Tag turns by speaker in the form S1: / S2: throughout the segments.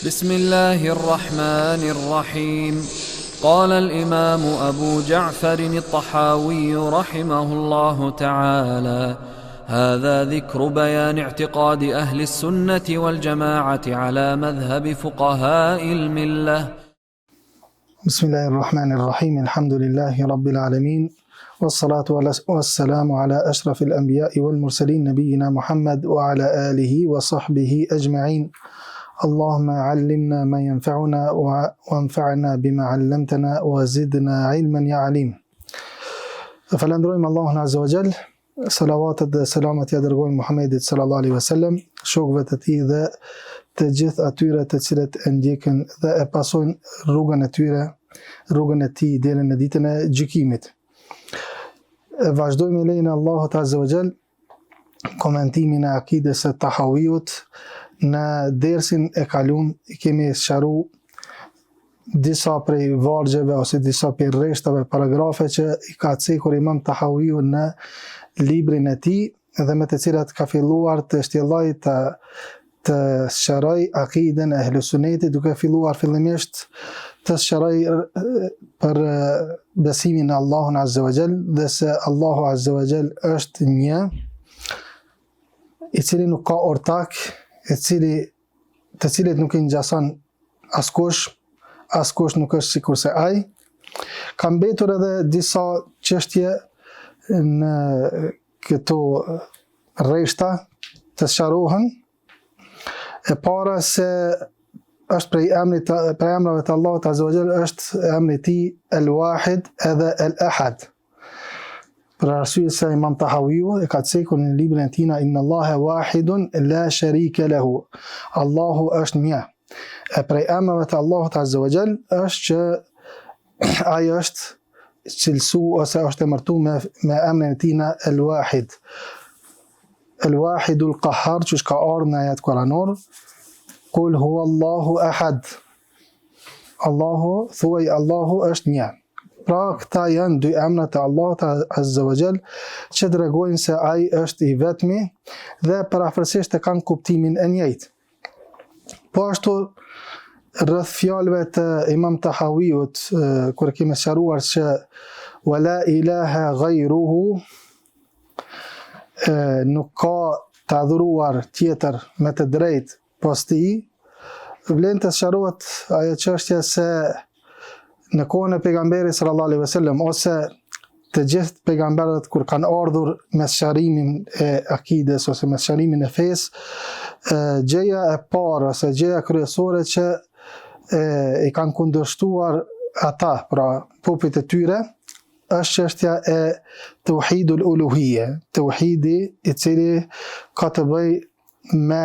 S1: بسم الله الرحمن الرحيم. قال الإمام أبو جعفر الطحاوي رحمه الله تعالى: هذا ذكر بيان اعتقاد أهل السنة والجماعة على مذهب فقهاء الملة.
S2: بسم الله الرحمن الرحيم. الحمد لله رب العالمين، والصلاة والسلام على أشرف الأنبياء والمرسلين نبينا محمد وعلى آله وصحبه أجمعين. اللهم علمنا ما ينفعنا وانفعنا بما علمتنا وزدنا علما يا عليم. Falenderojmë Allahun Azza wa Jall, salavatet dhe selamet ja dërgojmë Muhammedit sallallahu alaihi wasallam, shokëve të tij dhe të gjithë atyre të cilët e ndjekin dhe e pasojnë rrugën e tyre, rrugën e tij deri në ditën e gjykimit. Vazhdojmë me lejen e Allahut Azza wa Jall komentimin e akides së Tahawiyut. Në dersin e kalum i kemi sqaruar disa prej vargjeve ose disa prej rreshtave paragrafe që i ka cekur Imam Tahawiu në librin e tij dhe me të cilat ka filluar të shtjelloj të sqaroj akiden e Ahlus Sunnetit, duke filluar fillimisht të sqaroj për besimin në Allahun Azza wa Jall dhe se Allahu Azza wa Jall është një, i cili nuk ka ortak, të cilit nuk i ngjason askush nuk është sikur se ai. Ka mbetur edhe disa çështje në këto rreshta të sqarohen. E para se është prej emrave të Allahut Azza wa Jall është emri i tij El-Wahid edhe El-Ahad. Për arsye se Imam Tahawiu e ka cekur në librin e tij Inna Allaha wahidun la sharika lahu. Allahu është një. E prej emrave të Allahut Azza wa Jall është që ai është cilësu ose është emërtuar me emrin e tij El-Wahid. El-Wahidul Qahhar, që ka ardhur në ajet kuranor, Qul huwa Allahu ahad. Thuaj Allahu është një. Pra këta janë dy emra të Allahut Azza wa Jall që tregojnë se ai është i vetmi dhe parafërsisht e kanë kuptimin e njëjtë. Po ashtu rreth fjalëve të Imam Tahawiut, kur kemi sqaruar se wala ilaha ghayruhu, nuk ka të adhuruar tjetër me të drejtë pas tij, vlen të sqarohet ajo çështje se në kohën e pejgamberit sallallahu alaihi wasallam ose të gjithë pejgamberët kur kanë ardhur me sqarimin e akides ose me sqarimin e fesë, gjëja e parë ose gjëja kryesore që i kanë kundërshtuar ata, pra popujt e tyre, është çështja e tauhidul uluhiyya, tauhidi i cili ka të bëjë me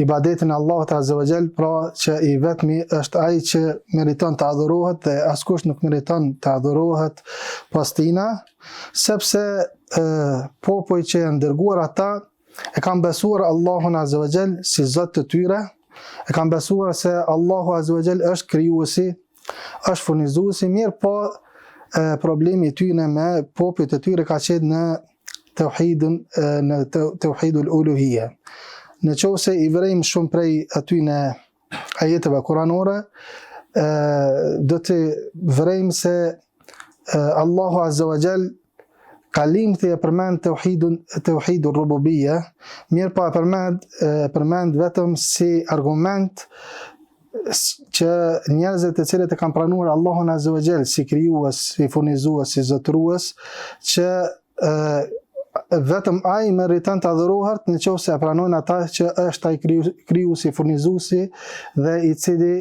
S2: ibadetin e Allahut Azza wa Jall, pra që i vetmi është ai që meriton të adhurohet dhe askush nuk meriton të adhurohet pas tij, sepse popujt që janë dërguar ata e kanë besuar Allahun Azza wa Jall si Zot të tyre, e kanë besuar se Allahu Azza wa Jall është krijuesi, është furnizuesi, mirë po problemi i tyre me popujt e tyre ka qenë në tauhidul uluhiyya. Në qovë se i vërejmë shumë prej aty në ajeteve kuranore, do të vërejmë se Allahu Azza wa Jall kalimti e përmend tauhidul rububiyya, mirë pa përmend vetëm si argument që njerëzit të cilët e kanë pranuar Allahun Azza wa Jall si krijues, si furnizues, si zotërues, që vetëm ai meriton të adhurohet në qoftë se e pranojnë ata që është ai krijuesi, furnizuesi dhe i cili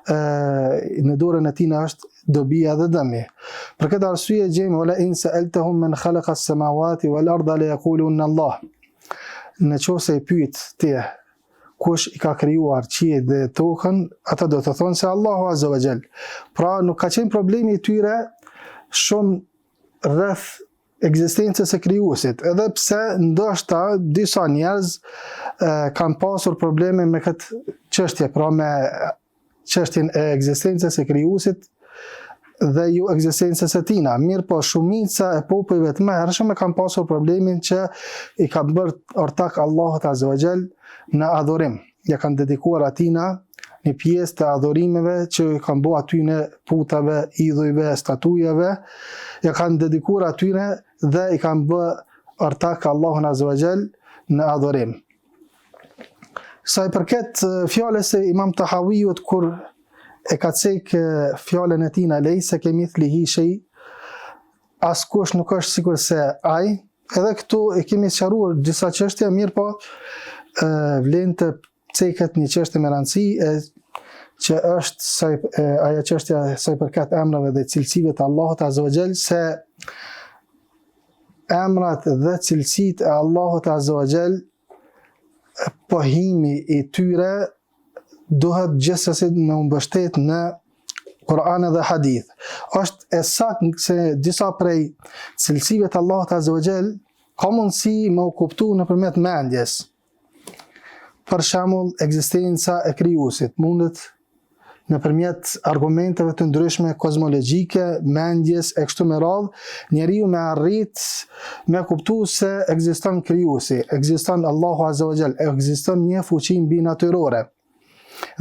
S2: në dorën e tij është dobia dhe dëmi. Për këtë arsye gjejmë wala in sa'altahum man khalaqa as-samawati wal arda la yaquluna Allah. Në qoftë se i pyet ti kush i ka krijuar qiellin dhe tokën, ata do të thonë se Allahu Azza wa Jall. Pra nuk ka qenë problemi i tyre shumë rreth ekzistencës së krijuesit, edhe pse ndoshta disa njerëz kanë pasur probleme me këtë çështje, pra me çështjen e ekzistencës së krijuesit dhe jo ekzistencës së tina. Mirë po shumica e popujve të mëhershëm kanë pasur problemin që i kanë bërë ortak Allahut Azza wa Jall në adhurim. Ja kanë dedikuar atina një pjesë të adhurimeve që i kanë bo atyne putave, idhujve, statujave, ja kanë dedikuar atyne dhe i kanë bë ortak Allahun Azza wa Jall në adhurim. Sa i përket fjalës e Imam Tahawiut kur e ka cek fjalën e tij lejse kemithlihi shay, askush nuk është sikur se ai. Edhe këtu e kemi sqaruar disa çështje, mirë po vlen të ceket një çështje me rëndësi që është ajo çështja sa i përket emrave dhe cilësive të Allahut Azza wa Jall, se emrat dhe cilësitë e Allahut Azza wa Jall, pohimi i tyre duhet gjithsesi me u mbështet në Kur'an dhe Hadith. Është e saktë se disa prej cilësive të Allahut Azza wa Jall ka mundësi me u kuptu nëpërmjet mendjes. Për shembull, ekzistenca e krijuesit mundet nëpërmjet argumenteve të ndryshme kozmologjike, mendjes e kështu me radhë, njeriu me arrit me kuptu se ekziston krijuesi, ekziston Allahu Azza wa Jall, ekziston një fuqi mbi natyrore.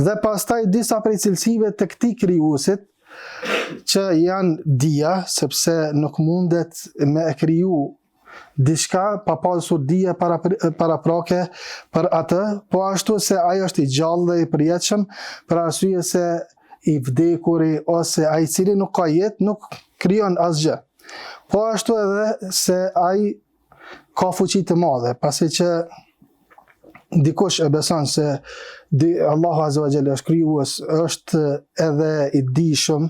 S2: Dhe pastaj disa prej cilësive të këtij krijuesit që janë dija, sepse nuk mundet me e kriju diçka pa pasur dije paraprake për atë, po ashtu se ai është i gjallë dhe i përjetshëm, për arsye se i vdekuri ose ai i cili nuk ka jetë nuk krijon asgjë. Po ashtu edhe se ai ka fuqi të madhe, pasi që dikush e beson se Allahu Azza wa Jalla është krijues, është edhe i dijshëm,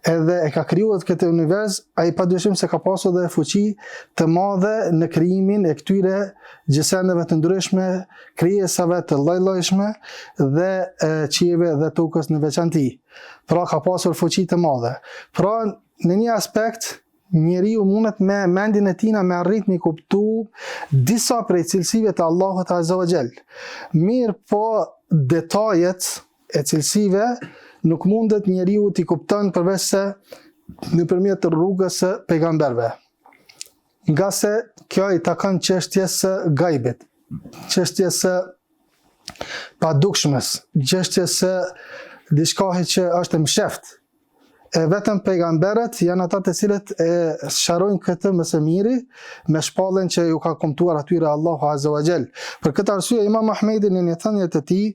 S2: edhe e ka krijuar këtë univers, ai padyshim se ka pasur dhe fuqi të madhe në krijimin e këtyre gjësendeve të ndryshme, krijesave të lloj-llojshme dhe qiejve dhe tokës në veçanti. Pra ka pasur fuqi të madhe. Pra në një aspekt njeriu mundet me mendjen e tij me arrit me kuptu disa prej cilësive të Allahut Azza wa Jall. Mirë po detajet e cilësive nuk mundet njeriu t'i kupton përveç se nëpërmjet rrugës së pejgamberëve. Nga se kjo i takon çështjes së gajbit, çështjes së padukshmes, çështjes së diçkahi që është msheft. E vetëm pejgamberët janë ata të cilët e sqarojnë këtë më së miri me shpalljen që ju ka komentuar atyre Allahu Azza wa Jall. Për këtë arsye Imam Ahmedi në një thënie të tij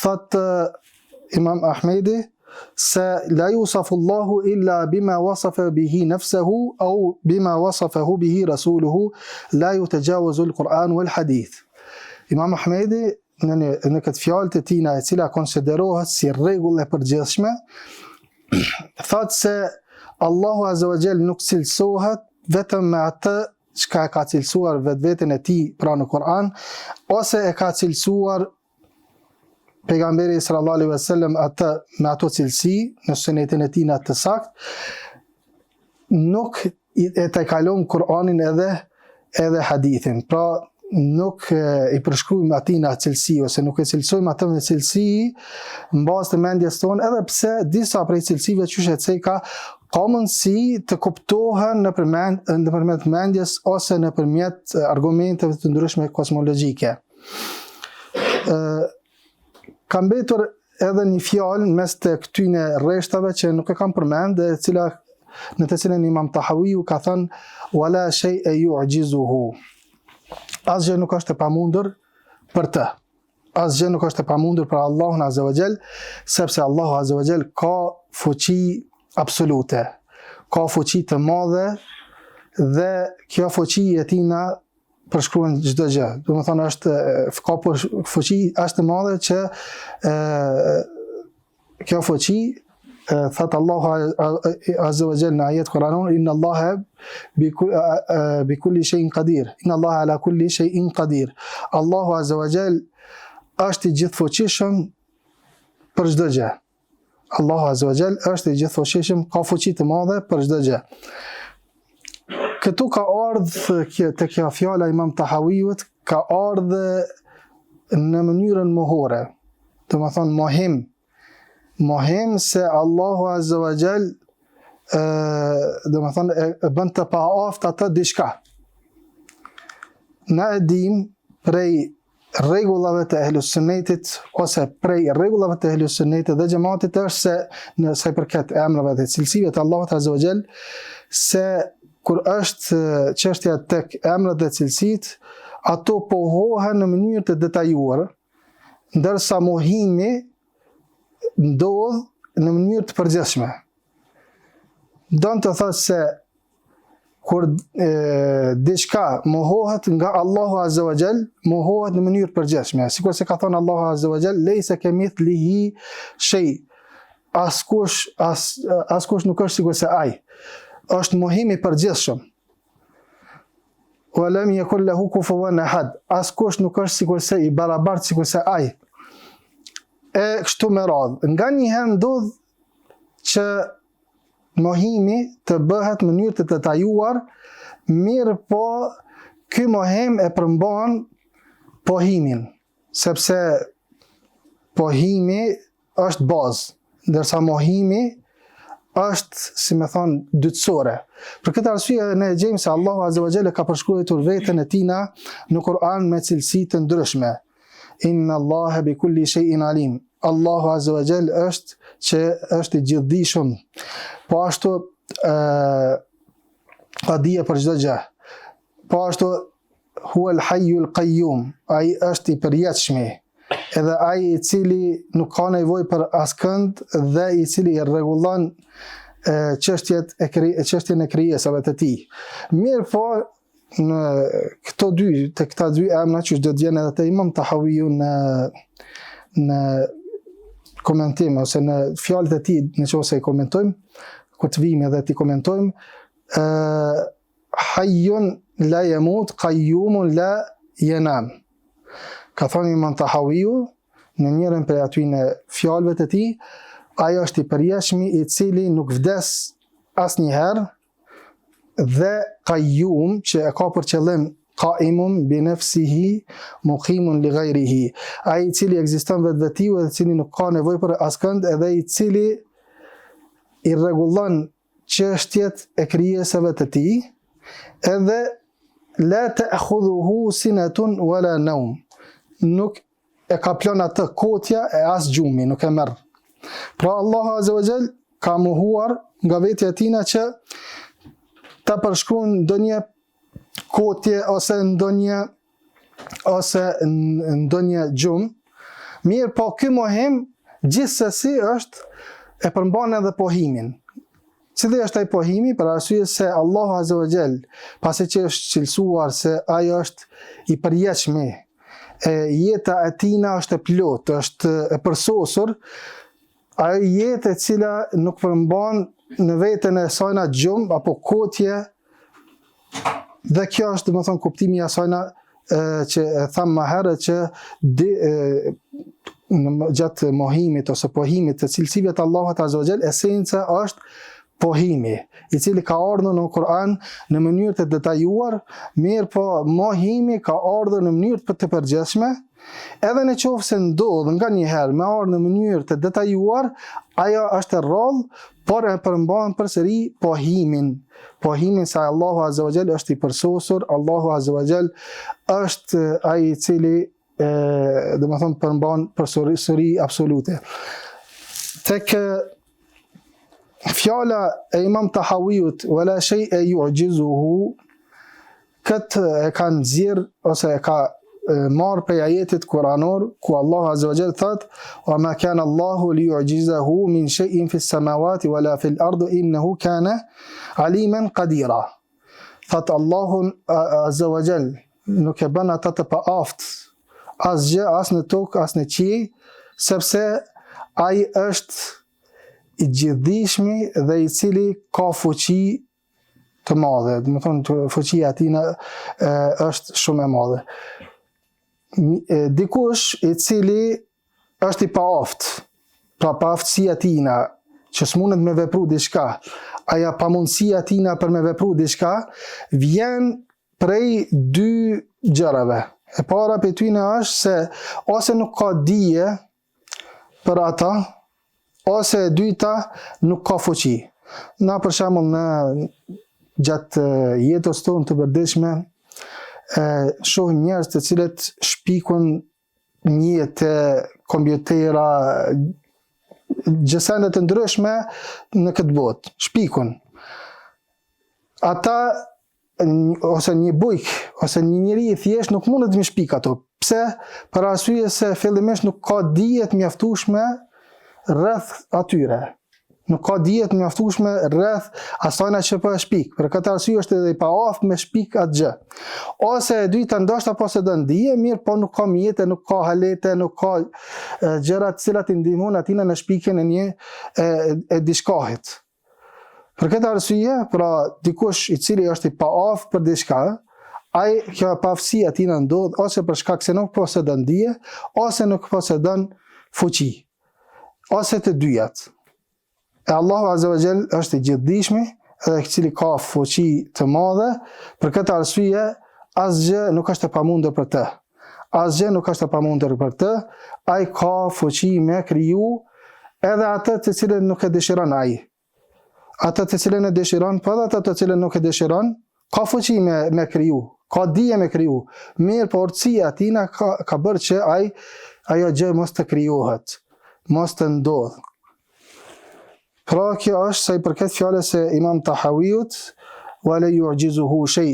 S2: thot Imam Ahmedi se la yusafu Allahu illa bima wasafa bihi nafsuhu au bima wasafahu bihi rasuluhu la yutajawazu al-Quran wal hadith. Imam Ahmedi në këtë fjalë të tij e cila konsiderohet si rregull e përgjithshme, thot se Allahu Azza wa Jall nuk cilësohet vetëm me atë çka ka cilësuar vetveten e tij pra në Kur'an, ose e ka cilësuar pejgamberi sallallahu alaihi wasallam atë me ato cilësi në sunetin e tij të saktë, nuk e kalon Kur'anin edhe hadithin. Pra nuk i përshkruajmë atij në cilësi ose nuk e cilësojmë atë me cilësi në bazë të mendjes tonë, edhe pse disa prej cilësive që e ka mundësi të kuptohen nëpërmjet mendjes ose nëpërmjet argumenteve të ndryshme kozmologjike. Ka mbetur edhe një fjalë mes të këtyne rreshtave që nuk e kam përmend, në të cilën Imam Tahawiu ka thënë wala shay'a yu'jizuhu. Asgjë nuk është e pamundur për të. Asgjë nuk është e pamundur për Allahun Azza wa Jall, sepse Allahu Azza wa Jall ka fuqi absolute, ka fuqi të madhe dhe kjo fuqi e tina përshkruan çdo gjë. Do të thonë ka fuqi aq të madhe që kjo fuqi thot Allahu Azza wa Jalla në ajet Kur'anor, inna Allaha bi kulli shay'in qadir. Inna Allaha ala kulli shay'in qadir. Allahu Azza wa Jalla është i gjithfuqishëm për çdo gjë. Allahu Azza wa Jalla është i gjithfuqishëm, ka fuqi të madhe për çdo gjë. Këtu ka ardhur te kjo fjala Imam Tahawiut, ka ardhur në mënyrën mohore. Do të thonë mohim se Allahu Azza wa Jall do të thonë e bën të paaft atë diçka. Na e dim prej rregullave të Ehlus Sunnetit ose prej rregullave të Ehlus Sunnetit dhe xhamatit është se në sa i përket emrave dhe cilësive të Allahut Azza wa Jall, se kur është çështja tek emrat dhe cilësitë, ato pohohen në mënyrë të detajuar, ndërsa mohimi ndodh në mënyrë të përgjithshme. Don të thotë se kur diçka mohohet nga Allahu Azza wa Jall, mohohet në mënyrë të përgjithshme. Sikur se ka thënë Allahu Azza wa Jall, "Leysa kamithlihi shay", askush nuk është sikur se ai. Është mohimi i përgjithshëm. "Wa lam yakul lahu kufuwan ahad", askush nuk është sikur se i barabartë sikur se ai. E kështu me radhë. Nga një herë ndodh që mohimi të bëhet në mënyrë të detajuar, mirë po ky mohim e përmban pohimin, sepse pohimi është bazë, ndërsa mohimi është, si me thonë, dytësore. Për këtë arsye ne gjejmë se Allahu Azza wa Jalla ka përshkruar veten e tina në Kur'an me cilësi të ndryshme. Inna Allaha bi kulli shay'in alim. Allahu Azza wa Jall është i gjithdijshëm. Po ashtu ka dije për çdo gjë. Po ashtu huwa al-hayyul qayyum, ai është i përjetshmi, edhe ai i cili nuk ka nevojë për askënd dhe i cili e rregullon çështjen e krijesave të tij. Mirë po, në këta dy emra që do të vjen edhe te Imam Tahawiu në komentim ose në fjalët e tij, nëse i komentojmë, kur të vijmë edhe ti komentojmë, hayyun la yamut, qayyumun la yanam. Ka thënë Imam Tahawiu në njërin prej atyre fjalëve të tij, ai është i përjetshmi i cili nuk vdes asnjëherë, dhe qayyum që e ka për qëllim qaimun bi nafsihi muqimun li ghayrihi, ai i cili ekziston vetvetiu dhe i cili nuk ka nevojë për askënd, edhe i cili i rregullon çështjet e krijesave të tij, edhe la ta'khudhuhu sinatun wala nawm, nuk e ka plan atë kotja e as gjumi, nuk e merr. Pra Allahu Azza wa Jall ka mohuar nga vetja e tina që ta përshkruan ndonjë kotje ose ndonjë gjumë. Mirë po ky mohim gjithsesi e përmban edhe pohimin. Cili është ai pohimi? Për arsye se Allahu Azza wa Jall, pasi që është cilësuar se ai është i përjetshëm, jeta e tina është e plotë, është e përsosur, ai jetë e cila nuk përmban në veten e saj gjumë apo kotje, dhe kjo është domethënë kuptimi i asaj që e tham më herët që gjatë mohimit ose pohimit të cilësive të Allahut Azza wa Jall, esenca është pohimi, i cili ka ardhur në Kur'an në mënyrë të detajuar, mirë po mohimi ka ardhur në mënyrë të përgjithshme, edhe në qoftë se ndodh nga një herë me ardhur në mënyrë të detajuar, ajo është e rrallë, por e përmban përsëri pohimin se Allahu Azza wa Jall është i përsosur, Allahu Azza wa Jall është ai i cili domethënë përmban përsëri absolute. Tek fjala e Imam Tahawiut wala shay'a yu'jizuhu, këtë e kanë nxjerr ose e ka marr prej ajetit kuranor ku Allahu Azza wa Jall thot: "Wa ma kana Allahu liyu'jizahu min shay'in fi as-samawati wala fi al-ardi innahu kana aliman qadira." Thot Allahu Azza wa Jall nuk e bën ata të paaft asgjë as në tokë as në qiell, sepse ai është i gjithdijshmi dhe i cili ka fuqi të madhe, do të thonë fuqia e tij është shumë e madhe. Dikush i cili është i paaft, pra paaftësia tina që s'mundet me vepru diçka, aja pamundësia tina për me vepru diçka, vjen prej dy gjërave. E para për tyne është se ose nuk ka dije për ata, ose e dyta nuk ka fuqi. Na për shembull në gjatë jetës tonë të përditshme, shohim njerëz të cilët shpikun mjete, kompjutera, gjësende të ndryshme në këtë botë, shpikun. Ata ose një bujk ose një njeri i thjesht nuk mundet me shpik ato. Pse? Për arsye se fillimisht nuk ka dije të mjaftueshme rreth atyre. Nuk ka dije të mjaftueshme rreth asajna që po e shpik. Për këtë arsye është edhe i paaftë me shpik atë gjë. Ose e dyta ndoshta posedon dije, mirë, po nuk ka mjete, nuk ka halete, nuk ka gjëra të cilat i ndihmojnë atina në shpikjen e një e diçkahit. Për këtë arsye, pra dikush i cili është i paaftë për diçka, ai kjo paaftësi atina ndodh ose për shkak se nuk posedon dije, ose nuk posedon fuqi, ose të dyjat. E Allahu Azza wa Jall është i gjithdijshmi edhe i cili ka fuqi të madhe, për këtë arsye asgjë nuk është e pamundur për të. Asgjë nuk është e pamundur për të, ai ka fuqi me kriju edhe atë të cilën nuk e dëshiron ai. Atë të cilën e dëshiron, po edhe atë të cilën nuk e dëshiron, ka fuqi me kriju, ka dije me kriju. Mirë, por urtësia atina ka bërë që ajo gjë mos të krijohet, mos të ndodh. Pra kjo është sa i përket fjalës e Imam Tahawiut, wa la yu'jizuhu shay,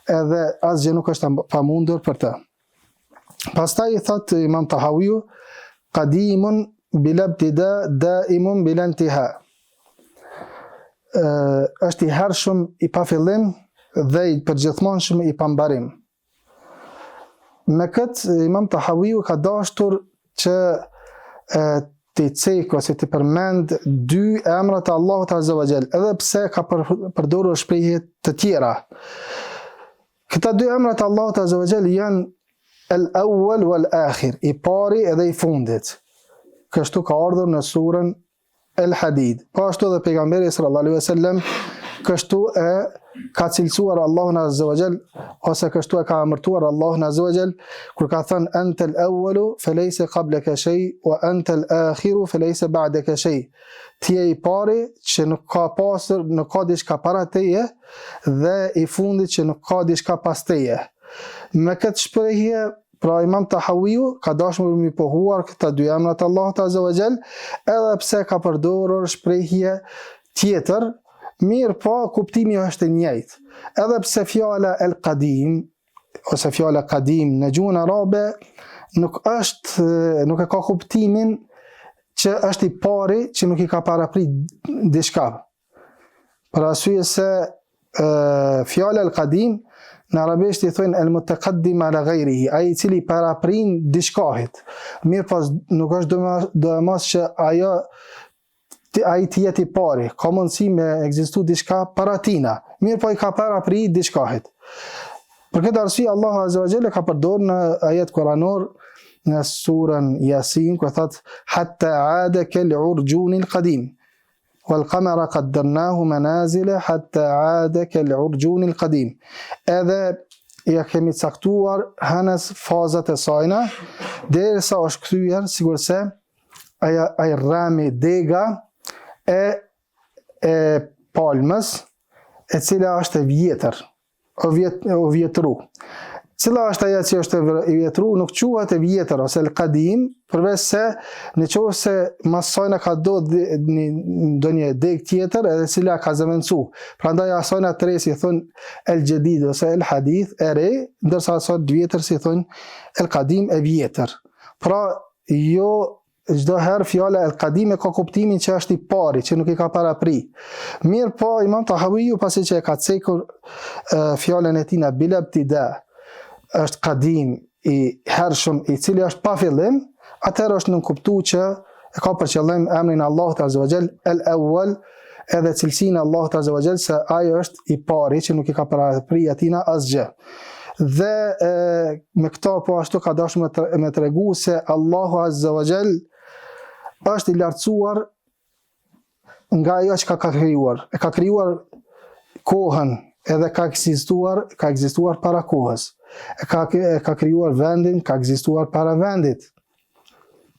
S2: edhe asgjë nuk është pamundur për të. Pastaj i thot Imam Tahawiu, qadimun bila ibtida, daimun bila intiha. Është i hershëm i pa fillim dhe i përgjithmonshëm i pa mbarim. Me këtë Imam Tahawiu ka dashur që të cek ose të përmend dy emrat e Allahut Azza wa Jall, edhe pse ka përdorur shprehje të tjera. Këta dy emrat e Allahut Azza wa Jall janë al-awwal wal-akhir, i pari edhe i fundit. Kështu ka ardhur në surën El-Hadid. Po ashtu dhe pejgamberi sallallahu alaihi wasallam kështu e ka cilësuar Allahun Azza wa Jall, ose kështu e ka emërtuar Allahun Azza wa Jall kur ka thënë anta al-awwalu falaysa qablaka shay wa anta al-akhiru falaysa ba'daka shay. Ti je i pari që nuk ka pasur, nuk ka diçka para teje, dhe i fundit që nuk ka diçka pas teje. Me këtë shprehje, pra Imam Tahawiu ka dashur mi pohuar këta dy emrat Allahut Azza wa Jall, edhe pse ka përdorur shprehje tjetër, mirë po kuptimi është i njëjtë. Edhe pse fjala el-qadim ose fjala qadim në gjuhën arabe nuk e ka kuptimin që është i pari që nuk i ka paraprit diçka. Për arsye se fjala el-qadim në arabisht i thonë el-mutaqaddim ala ghayrihi, ai i cili paraprin diçkahit. Mirë po nuk është domos që ai të jetë i pari, ka mundësi me ekzistu diçka para tina, mirë po i ka paraprit diçkahit. Për këtë arsye Allahu Azza wa Jalla ka përdorur në ajet kuranor në surën Yasin ku thot hatta aada kal-urjunil qadim wal-qamara qaddarnahu manazila hatta aada kal-urjunil qadim. Edhe ja kemi caktuar hanës fazat e sajna derisa është kthyer sigurisht ai rami dega e palmës, e cila është e vjetër, o vjetru. Cila është ajo që është e vjetru, nuk quhet e vjetër ose el-qadim, përveç se nëse mas sajna ka ndonjë deg tjetër edhe cila ka zëvendësu. Prandaj asajna të re si thon el-jadid ose el-hadith, e re, ndërsa asaj të vjetër si thon el-qadim, e vjetër. Pra jo çdo herë fjala el-qadim ka kuptimin që është i pari, që nuk i ka parapri. Mirë po Imam Tahawiu pasi që e ka cekur fjalën e tina bila ibtida, është qadim i hershëm i cili është pa fillim, atëherë është nënkuptuar që e ka për qëllim emrin Allahut Azza wa Jall el-awwal, edhe cilësinë Allahut Azza wa Jall se ai është i pari që nuk i ka parapri atina asgjë. Dhe me këto po ashtu ka dashur me tregu se Allahu Azza wa Jall është i lartësuar nga ajo që ka krijuar. E ka krijuar kohën, edhe ka ekzistuar para kohës. E ka krijuar vendin, ka ekzistuar para vendit.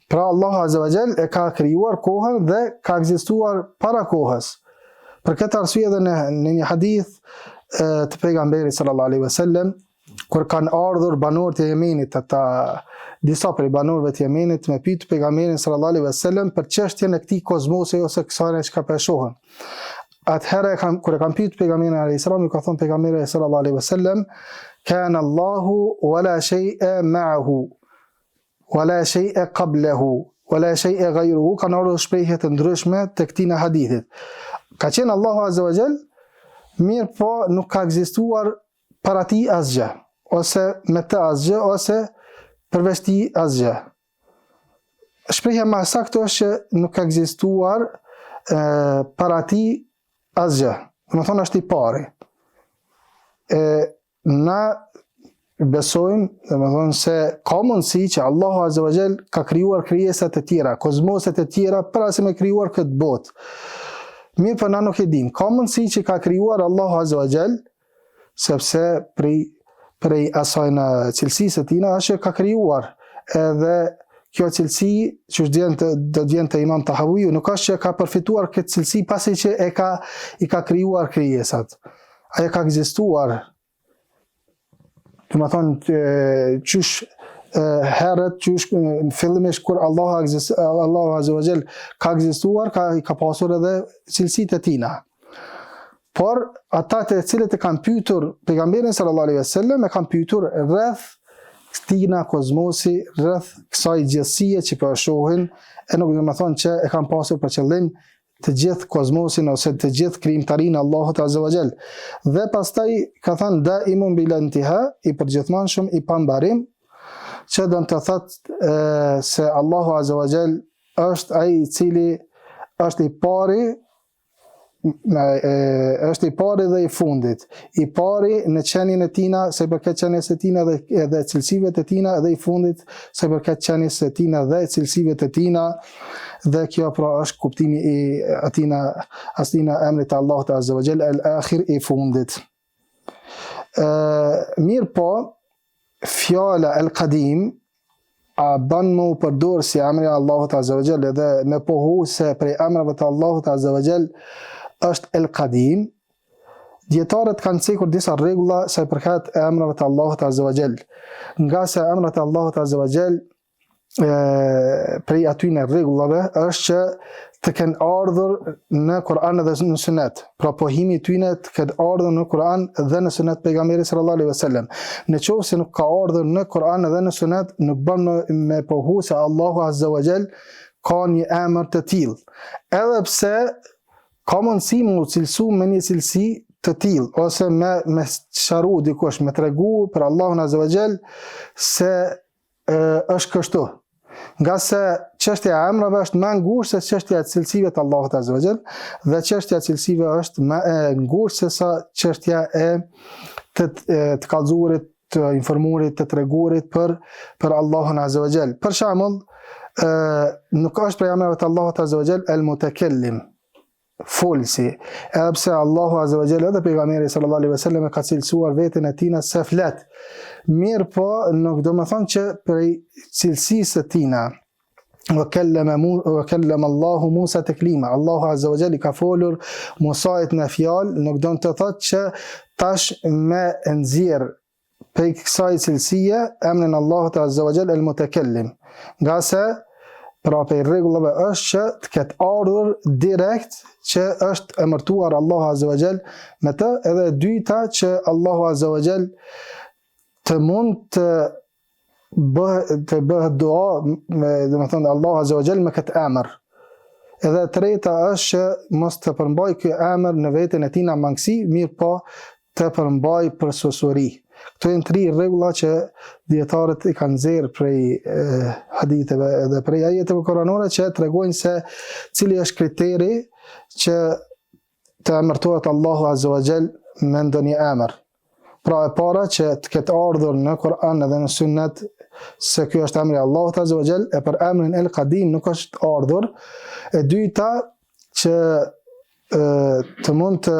S2: Pra Allahu Azza wa Jall e ka krijuar kohën dhe ka ekzistuar para kohës. Për këtë arsye edhe në një hadith të pejgamberit sallallahu alaihi wasallam kur kanë ardhur banorët e Yemenit, ata disa prej banorëve të Yemenit me pyet pejgamberin sallallahu alaihi wasallam për çështjen e këtij kozmosi ose kësaj që ka shohën. Atëherë kur e kanë pyet pejgamberin alayhis salam, i ka thënë pejgamberi sallallahu alaihi wasallam, kana Allahu wala shay'a ma'ahu wala shay'a qablahu wala shay'a ghayruhu, kanë ardhur shprehje të ndryshme të këtij hadithit. Ka qenë Allahu azza wa jall, mirë po nuk ka ekzistuar para tij asgjë, ose me të asgjë, ose përveç tij asgjë. Shprehja më saktë është që nuk ka ekzistuar para tij asgjë. Do të thonë është i pari. Na besojmë, do të thonë se ka mundësi që Allahu azza wa jall ka krijuar krijesat e tjera, kozmoset e tjera para se me krijuar këtë botë. Mirë për na nuk e dim. Ka mundësi që ka krijuar Allahu azza wa jall, sepse prej asaj në cilësisë të tina është ka krijuar, edhe kjo cilësi që do të vjen te Imam Tahawiu, nuk është që ka përfituar këtë cilësi pasi që i ka krijuar krijesat. Ajo ka ekzistuar. Do të thonë qysh herët, qysh fillimisht kur Allahu azza wa jall ka ekzistuar, ka pasur edhe cilësitë e tina. Por ata të cilët e kanë pyetur pejgamberin sallallahu alaihi wasallam, e kanë pyetur rreth këtina kozmosi, rreth kësaj gjësie që po shohin, e nuk do të thonë që e kanë pasur për qëllim të gjithë kozmosin ose të gjithë krijimtarinë Allahut azza wa jall. Dhe pastaj ka thënë daimun bil intiha, i përgjithmonshëm, i pambarim, që do të thotë se Allahu azza wa jall është ai i cili është i pari, është i pari dhe i fundit, i pari në qenien e tina se përket qenies e tina dhe cilësive të tina, dhe i fundit se përket qenies e tina dhe cilësive të tina, dhe kjo pra është kuptimi i astina emrit Allahut azza wa jall al-akhir, i fundit. Mirë po, fjala al-qadim a ban më u përdor si emri Allahut azza wa jall, edhe me pohu se prej emrave të Allahut azza wa jall është el-Qadim. Dietarët kanë cekur disa rregulla sa i përket emrave të Allahut azza wa jall. Nga se emrat e Allahut azza wa jall prej atyre rregullave është që të kenë ardhur në Kur'an dhe në Sunet. Pra pohimi tyne të kenë ardhur në Kur'an dhe në Sunet pejgamberit sallallahu alaihi wasallam. Nëse nuk ka ardhur në Kur'an dhe në Sunet, nuk bën me pohu se Allahu azza wa jall ka një emër të tillë. Edhe pse ka mundësi mu cilësu me një cilësi të tillë, ose me sharu dikush, me tregu për Allahun azza wa jall se është kështu. Nga se çështja e emrave është më ngushtë se çështja e cilësive të Allahut azza wa jall, dhe çështja e cilësive është më ngushtë se sa çështja e të kallëzuarit, të informuarit, të treguarit për Allahun azza wa jall. Për shembull, nuk është prej emrave të Allahut azza wa jall el-mutakellim, folsi, edhe pse Allahu azza wa jall edhe pejgamberi sallallahu alaihi wasallam ka cilësuar veten e tina se flet. Mirë po, nuk do të thonë që prej cilësisë të tina wa kallama Allahu Musa taklima, Allahu azza wa jall ka folur Musait në fjalë, nuk do të thotë që tash me nxjerr prej kësaj cilësie emrin Allahut azza wa jall el-mutakellim. Nga se pra për rregullave është që të ketë ardhur direkt që është emërtuar Allahu azza wa jall me të, edhe dyta që Allahu azza wa jall të mund të bëhet dua, do të thonë Allahu azza wa jall me këtë emër. Edhe treta është që mos të përmbaj ky emër në veten e tij na mangësi, mirë po të përmbaj për sosuri. Këto janë tri rregulla që dietarët i kanë nxjerrë prej haditheve dhe prej ajeteve koranore që tregojnë se cili është kriteri që të emërtohet Allahu azza wa jall me ndonjë emër. Pra e para që të ketë ardhur në Kur'an dhe në Sunnet se ky është emri Allahut azza wa jall, e për emrin El Qadim nuk është ardhur. E dyta që të mund të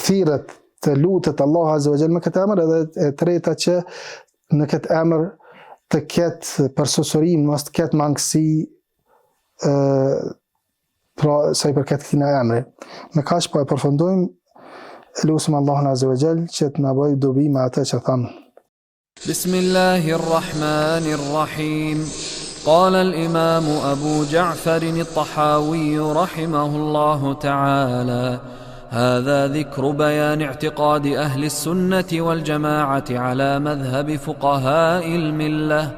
S2: thirret, të lutet Allahu azza wa jall me këtë emër, edhe e treta që në këtë emër të ketë përsosërim, mos të ketë mangësi pra sa i përket këtij emri. Me kaq po e përfundojmë, lutem Allahun azza wa jall që të na bëjë dobi me atë që thamë.
S1: بسم الله الرحمن الرحيم. قال الإمام أبو جعفر الطحاوي رحمه الله تعالى: هذا ذكر بيان اعتقاد أهل السنة والجماعة على مذهب فقهاء الملة.